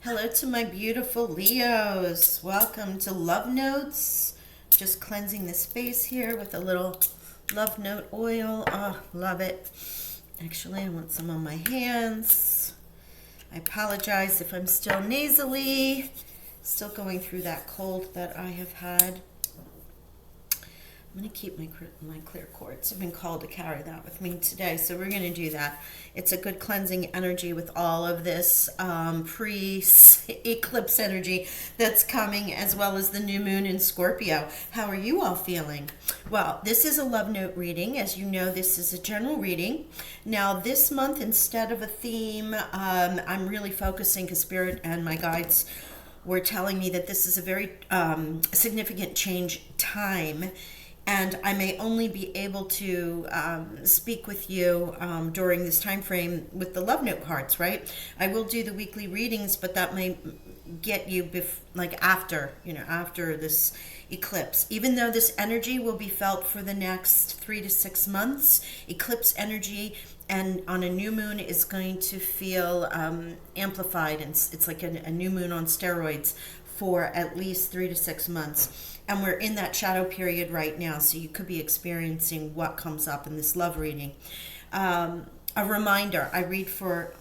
Hello to my beautiful Leos. Welcome to Love Notes. Just cleansing the space here with a little Love Note oil. Oh, love it. Actually, I want some on my hands. I apologize if I'm still nasally. Still going through that cold that I have had. I'm going to keep my clear quartz. I've been called to carry that with me today, so we're going to do that. It's a good cleansing energy with all of this pre-eclipse energy that's coming, as well as the new moon in Scorpio. How are you all feeling? Well, this is a love note reading. As you know, this is a general reading. Now, this month, instead of a theme, I'm really focusing, because Spirit and my guides were telling me that this is a very significant change time, and I may only be able to speak with you during this time frame with the love note cards, right? I will do the weekly readings, but that may get you after this eclipse. Even though this energy will be felt for the next 3 to 6 months, eclipse energy and on a new moon is going to feel amplified, and it's like a new moon on steroids for at least 3 to 6 months. And we're in that shadow period right now, so you could be experiencing what comes up in this love reading. A reminder, I read for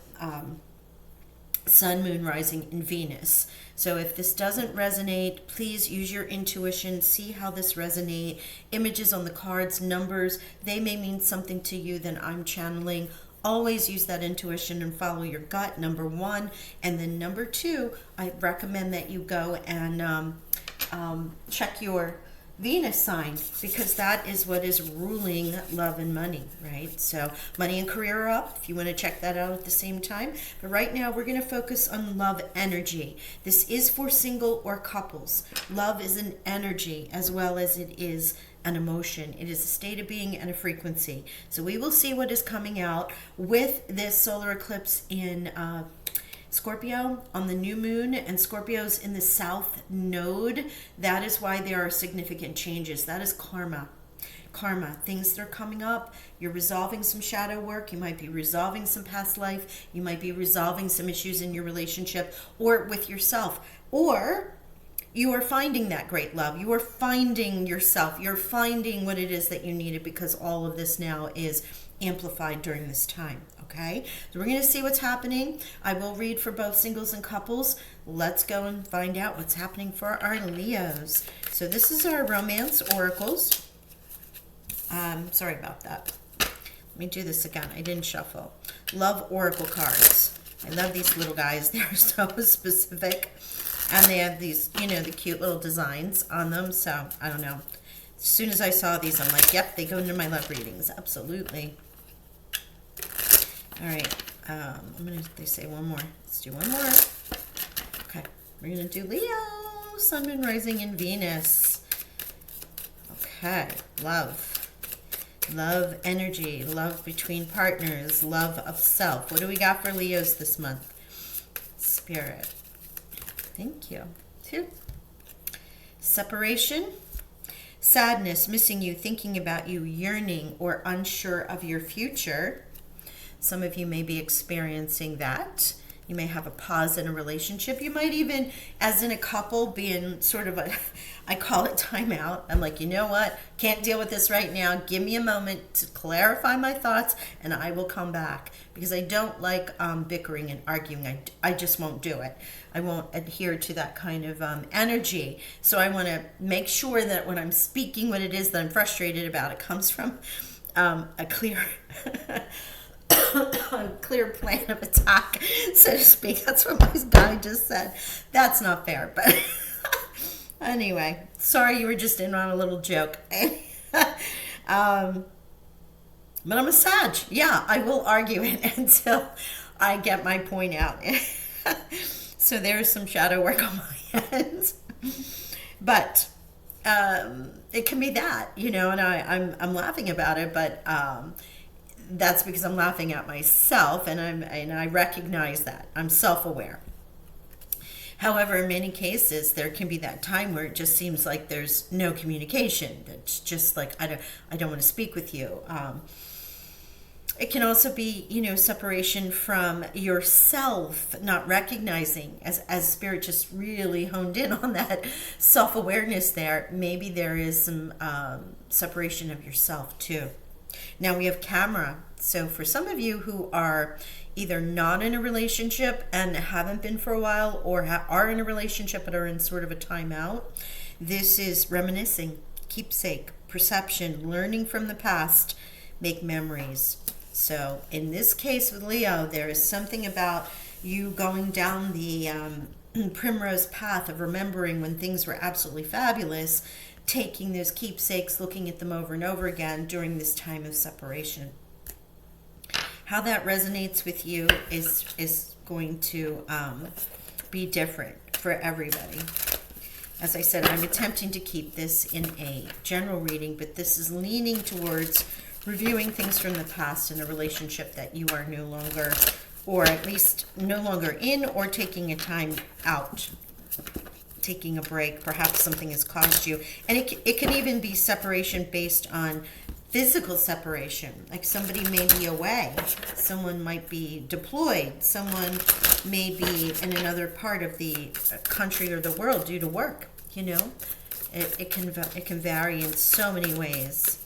Sun, Moon, Rising, and Venus. So if this doesn't resonate, please use your intuition, see how this resonates. Images on the cards, numbers, they may mean something to you that I'm channeling. Always use that intuition and follow your gut, number one. And then number two, I recommend that you go and check your Venus sign, because that is what is ruling love and money, right? So money and career are up if you want to check that out at the same time. But right now we're going to focus on love energy. This is for single or couples. Love is an energy as well as it is an emotion. It is a state of being and a frequency. So we will see what is coming out with this solar eclipse in Scorpio on the new moon, and Scorpio's in the south node. That is why there are significant changes. That is karma. Things that are coming up. You're resolving some shadow work. You might be resolving some past life. You might be resolving some issues in your relationship or with yourself. Or you are finding that great love. You are finding yourself. You're finding what it is that you needed, because all of this now is amplified during this time. Okay, so we're going to see what's happening. I will read for both singles and couples. Let's go and find out what's happening for our Leos. So this is our romance oracles. Sorry about that. Let me do this again. I didn't shuffle. Love oracle cards. I love these little guys. They're so specific. And they have these, the cute little designs on them. So, I don't know. As soon as I saw these, I'm like, yep, they go into my love readings. Absolutely. All right. They say one more. Let's do one more. Okay. We're going to do Leo, Sun, Moon, Rising, and Venus. Okay. Love. Love energy. Love between partners. Love of self. What do we got for Leos this month? Spirit. Thank you. 2. Separation. Sadness, missing you, thinking about you, yearning, or unsure of your future. Some of you may be experiencing that. You may have a pause in a relationship. You might even, as in a couple, be in sort of I call it timeout. I'm like, you know what? Can't deal with this right now. Give me a moment to clarify my thoughts, and I will come back. Because I don't like bickering and arguing. I just won't do it. I won't adhere to that kind of energy. So I want to make sure that when I'm speaking what it is that I'm frustrated about, it comes from a clear... a clear plan of attack, so to speak. That's what my guy just said. That's not fair, but anyway, sorry you were just in on a little joke. But I'm a Sag. Yeah, I will argue it until I get my point out. So there's some shadow work on my end, but it can be that, and I'm laughing about it, but that's because I'm laughing at myself, and I recognize that. I'm self-aware. However, in many cases, there can be that time where it just seems like there's no communication. It's just like, I don't want to speak with you. It can also be, separation from yourself, not recognizing, as spirit just really honed in on that self-awareness there. Maybe there is some separation of yourself too. Now we have camera. So for some of you who are either not in a relationship and haven't been for a while, or are in a relationship but are in sort of a timeout, this is reminiscing, keepsake, perception, learning from the past, make memories. So in this case with Leo, there is something about you going down the primrose path of remembering when things were absolutely fabulous, taking those keepsakes, looking at them over and over again during this time of separation. How that resonates with you is going to be different for everybody. As I said, I'm attempting to keep this in a general reading, but this is leaning towards reviewing things from the past in a relationship that you are no longer, or at least no longer in, or taking a time out, taking a break. Perhaps something has caused you. And it can even be separation based on physical separation. Like somebody may be away, someone might be deployed, someone may be in another part of the country or the world due to work. It can vary in so many ways.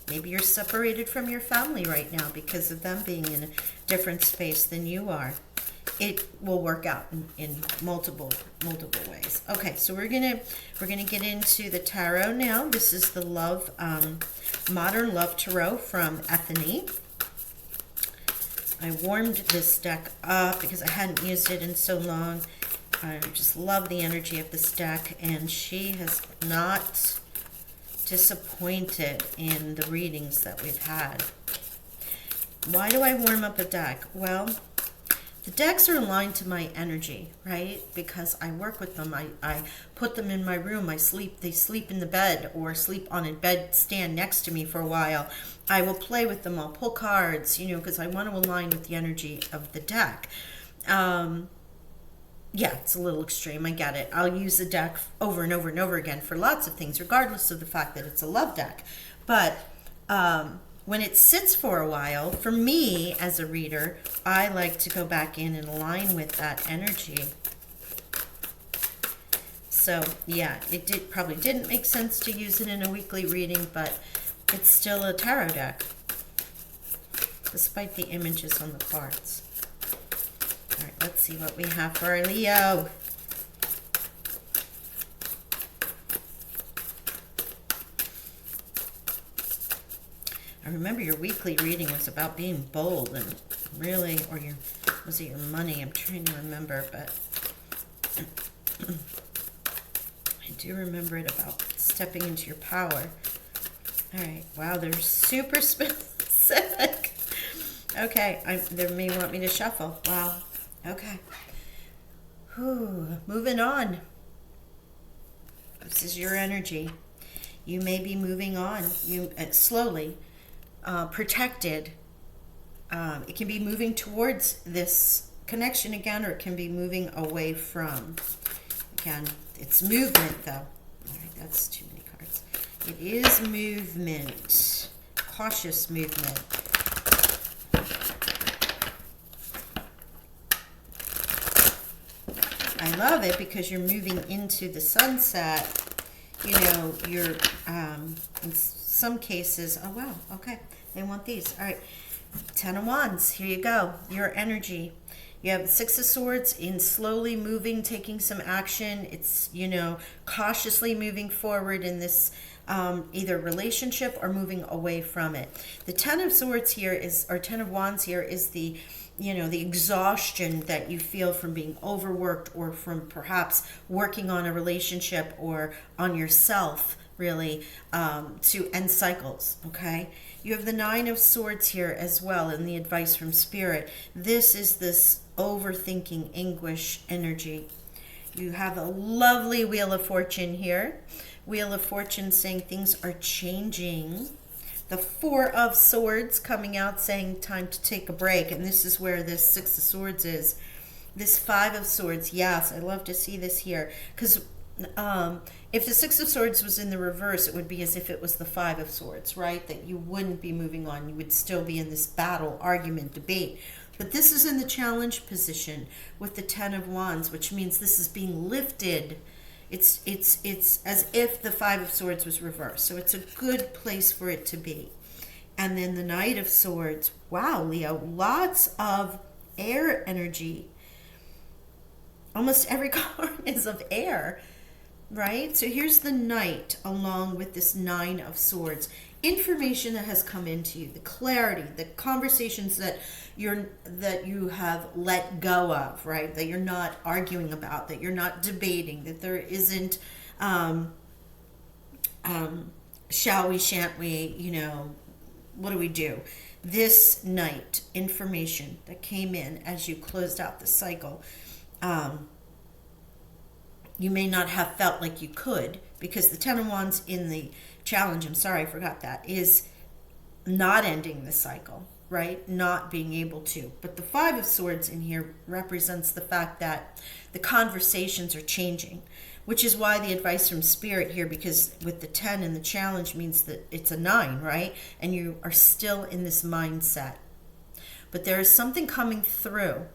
Maybe you're separated from your family right now because of them being in a different space than you are. It will work out in multiple ways. Okay, so we're gonna get into the tarot now. This is the love, modern love tarot from Ethany. I warmed this deck up because I hadn't used it in so long. I just love the energy of this deck, and she has not disappointed in the readings that we've had. Why do I warm up a deck? Well, the decks are aligned to my energy, right? Because I work with them. I put them in my room. They sleep in the bed or sleep on a bed stand next to me for a while. I will play with them. I'll pull cards, because I want to align with the energy of the deck. Yeah, it's a little extreme. I get it. I'll use the deck over and over and over again for lots of things, regardless of the fact that it's a love deck. But when it sits for a while, for me as a reader, I like to go back in and align with that energy. So yeah, it probably didn't make sense to use it in a weekly reading, but it's still a tarot deck, despite the images on the cards. All right, let's see what we have for our Leo. I remember your weekly reading was about being bold and really, or was it your money? I'm trying to remember, but I do remember it about stepping into your power. All right, wow, they're super specific. Okay, they may want me to shuffle. Wow. Okay. Whew. Moving on. This is your energy. You may be moving on. You slowly, protected. It can be moving towards this connection again, or it can be moving away from. Again, it's movement, though. All right, that's too many cards. It is movement. Cautious movement. I love it because you're moving into the sunset. You're in some cases, oh wow, okay, they want these. All right, 10 of Wands, here you go, your energy. You have the 6 of Swords in slowly moving, taking some action. It's, cautiously moving forward in this either relationship or moving away from it. The 10 of Swords here or 10 of Wands here is the exhaustion that you feel from being overworked, or from perhaps working on a relationship or on yourself, really, to end cycles, okay? You have the 9 of Swords here as well in the advice from Spirit. This is this overthinking, anguish energy. You have a lovely Wheel of Fortune here. Wheel of Fortune saying things are changing. The 4 of Swords coming out saying time to take a break. And this is where this 6 of Swords is. This 5 of Swords, yes, I love to see this here. Because If the Six of Swords was in the reverse, it would be as if it was the Five of Swords, right? That you wouldn't be moving on. You would still be in this battle, argument, debate. But this is in the challenge position with the Ten of Wands, which means this is being lifted. It's as if the Five of Swords was reversed. So it's a good place for it to be. And then the Knight of Swords. Wow, Leo, lots of air energy. Almost every card is of air, right? So here's the Knight along with this Nine of Swords. Information that has come into you, the clarity, the conversations that you have let go of, right? That you're not arguing about, that you're not debating, that there isn't shall we, shan't we, what do we do? This Knight, information that came in as you closed out the cycle. You may not have felt like you could, because the Ten of Wands in the challenge, I'm sorry, I forgot that, is not ending the cycle, right? Not being able to. But the Five of Swords in here represents the fact that the conversations are changing, which is why the advice from Spirit here, because with the 10 in the challenge means that it's a 9, right? And you are still in this mindset. But there is something coming through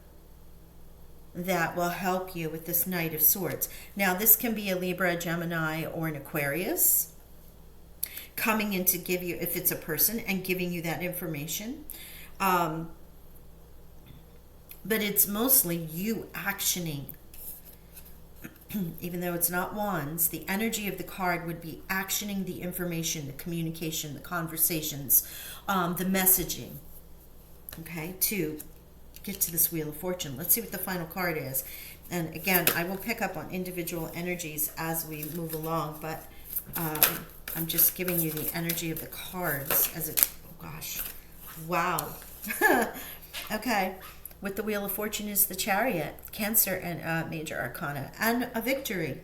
that will help you with this Knight of Swords. Now, this can be a Libra, Gemini, or an Aquarius coming in to give you, if it's a person, and giving you that information. But it's mostly you actioning. Even though it's not wands, the energy of the card would be actioning the information, the communication, the conversations, the messaging, okay, to get to this Wheel of Fortune. Let's see what the final card is. And again, I will pick up on individual energies as we move along, but I'm just giving you the energy of the cards as it, oh gosh, wow. Okay, with the Wheel of Fortune is the Chariot, Cancer, and Major Arcana, and a victory.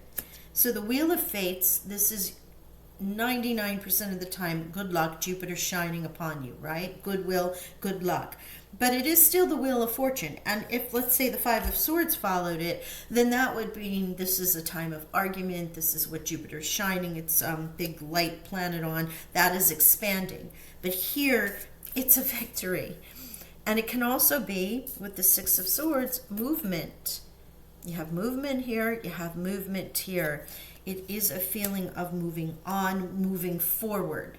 So the Wheel of Fates, this is 99% of the time good luck, Jupiter shining upon you, right? Goodwill, good luck. But it is still the Wheel of Fortune. And if, let's say, the Five of Swords followed it, then that would mean this is a time of argument. This is what Jupiter's shining its big light planet on. That is expanding. But here, it's a victory. And it can also be, with the Six of Swords, movement. You have movement here, you have movement here. It is a feeling of moving on, moving forward,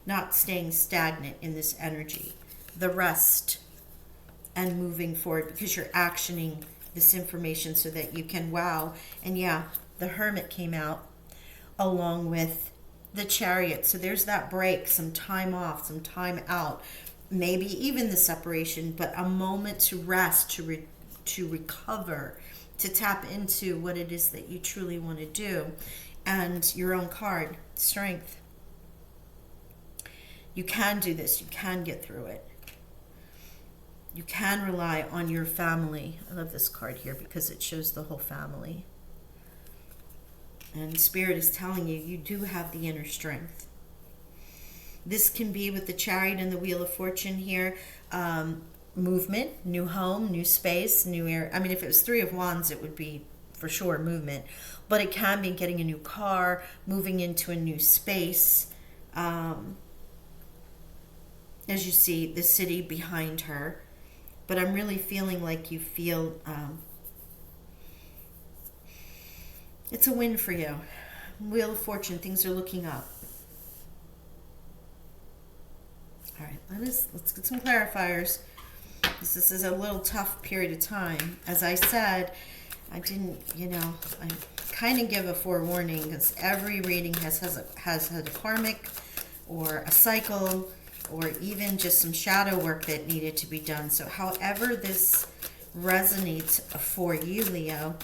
not staying stagnant in this energy. The rest and moving forward, because you're actioning this information so that you can wow. And yeah, the Hermit came out along with the Chariot. So there's that break, some time off, some time out, maybe even the separation, but a moment to rest, to recover, to tap into what it is that you truly want to do. And your own card, Strength. You can do this. You can get through it. You can rely on your family. I love this card here because it shows the whole family. And Spirit is telling you, you do have the inner strength. This can be with the Chariot and the Wheel of Fortune here. Movement, new home, new space, new air. I mean, if it was Three of Wands, it would be for sure movement. But it can be getting a new car, moving into a new space. As you see, the city behind her. But I'm really feeling like you feel it's a win for you. Wheel of Fortune, things are looking up. All right, let's get some clarifiers. This is a little tough period of time. As I said, I didn't, I kind of give a forewarning because every reading has had a karmic or a cycle or even just some shadow work that needed to be done. So however this resonates for you, Leo,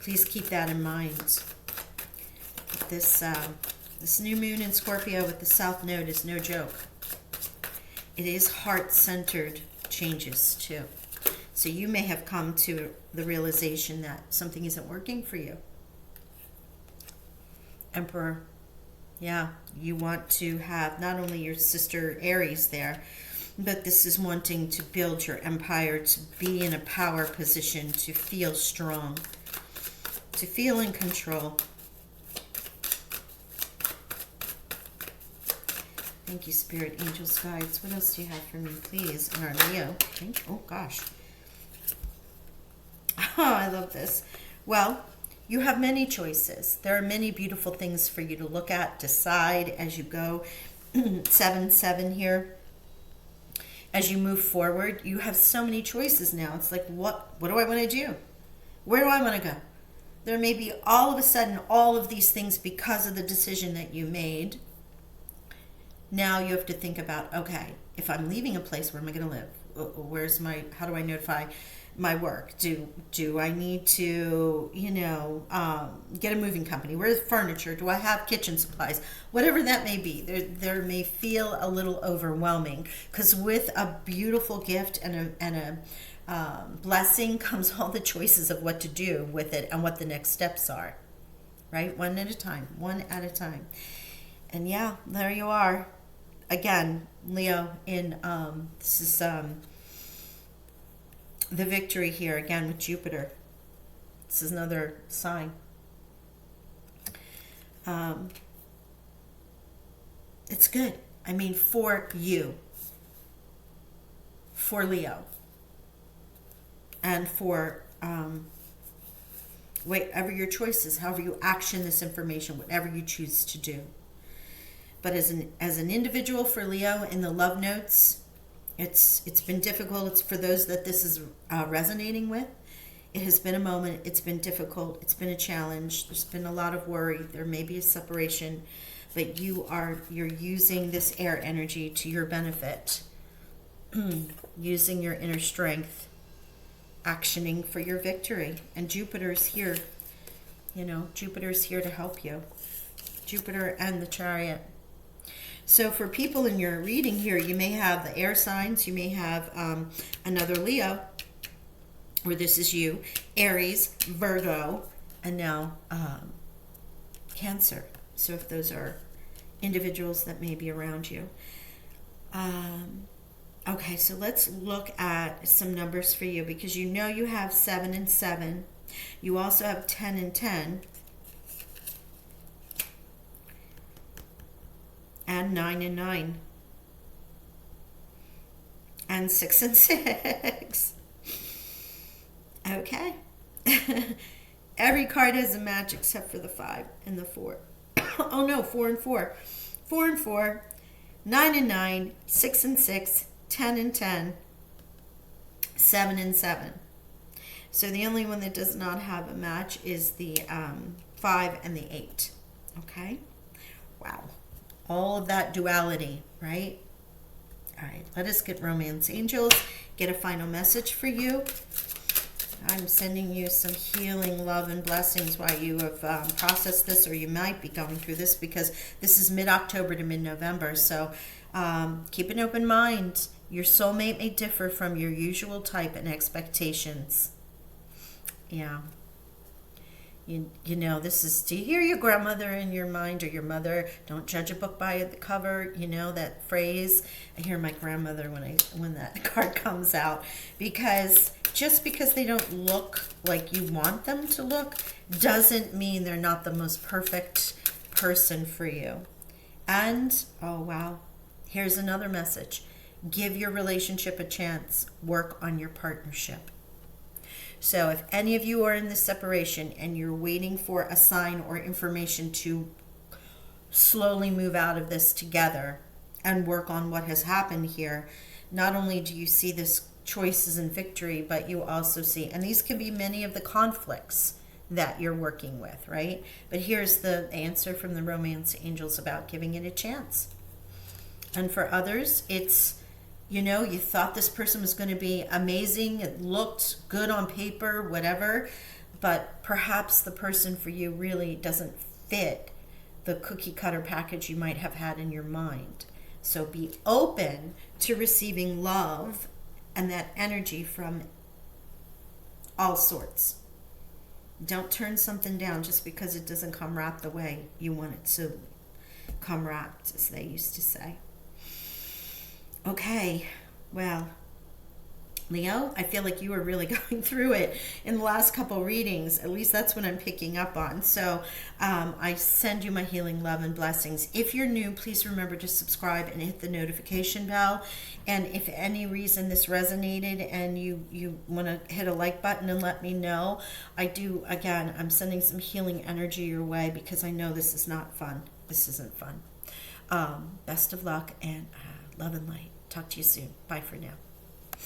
please keep that in mind. This new moon in Scorpio with the South Node is no joke. It is heart-centered changes too. So you may have come to the realization that something isn't working for you. Emperor, yeah, you want to have not only your sister Aries there, but this is wanting to build your empire, to be in a power position, to feel strong, to feel in control. Thank you, Spirit, Angels, Guides. What else do you have for me, please? And our Leo. Oh, gosh. Oh, I love this. Well, you have many choices. There are many beautiful things for you to look at, decide as you go. 7-7 here. As you move forward, you have so many choices now. It's like, what do I want to do? Where do I want to go? There may be all of a sudden all of these things because of the decision that you made. Now you have to think about, okay, if I'm leaving a place, where am I going to live? How do I notify my work? Do I need to, get a moving company? Where's furniture? Do I have kitchen supplies? Whatever that may be, there may feel a little overwhelming, because with a beautiful gift and a blessing comes all the choices of what to do with it and what the next steps are, right? One at a time. And yeah, there you are. Again, Leo, this is the victory here, again, with Jupiter. This is another sign. It's good. I mean, for you. For Leo. And for whatever your choices, however you action this information, whatever you choose to do. But as an individual for Leo in the love notes, it's been difficult. It's for those that this is resonating with. It has been a moment. It's been difficult. It's been a challenge. There's been a lot of worry. There may be a separation, but you're using this air energy to your benefit, using your inner strength, actioning for your victory. And Jupiter's here. Jupiter's here to help you. Jupiter and the Chariot. So for people in your reading here, you may have the air signs, you may have another Leo, or this is you, Aries, Virgo, and now Cancer. So if those are individuals that may be around you. Okay, so let's look at some numbers for you, because you have 7 and 7. You also have 10 and 10. And 9 and 9. And 6 and 6. Okay. Every card has a match except for the 5 and the 4. Oh no, 4 and 4. 4 and 4. 9 and 9. 6 and 6. 10 and 10. 7 and 7. So the only one that does not have a match is the 5 and the 8. Okay? Wow. All of that duality, right? All right, let us get Romance Angels, get a final message for you. I'm sending you some healing, love, and blessings while you have processed this, or you might be going through this, because this is mid-October to mid-November. So keep an open mind. Your soulmate may differ from your usual type and expectations. Yeah. This is, do you hear your grandmother in your mind, or your mother? Don't judge a book by the cover. That phrase. I hear my grandmother when that card comes out, because just because they don't look like you want them to look doesn't mean they're not the most perfect person for you. And, oh wow, here's another message. Give your relationship a chance. Work on your partnership. So if any of you are in this separation and you're waiting for a sign or information to slowly move out of this together and work on what has happened here, not only do you see this choices and victory, but you also see, and these can be many of the conflicts that you're working with, right? But here's the answer from the Romance Angels about giving it a chance. And for others, it's, you thought this person was going to be amazing. It looked good on paper, whatever. But perhaps the person for you really doesn't fit the cookie cutter package you might have had in your mind. So be open to receiving love and that energy from all sorts. Don't turn something down just because it doesn't come wrapped the way you want it to come wrapped, as they used to say. Okay, Well, Leo, I feel like you are really going through it in the last couple readings. At least that's what I'm picking up on. So I send you my healing love and blessings. If you're new, please remember to subscribe and hit the notification bell. And if any reason this resonated and you want to hit a like button and let me know, I'm sending some healing energy your way because I know this is not fun. This isn't fun. Best of luck and love and light. Talk to you soon. Bye for now.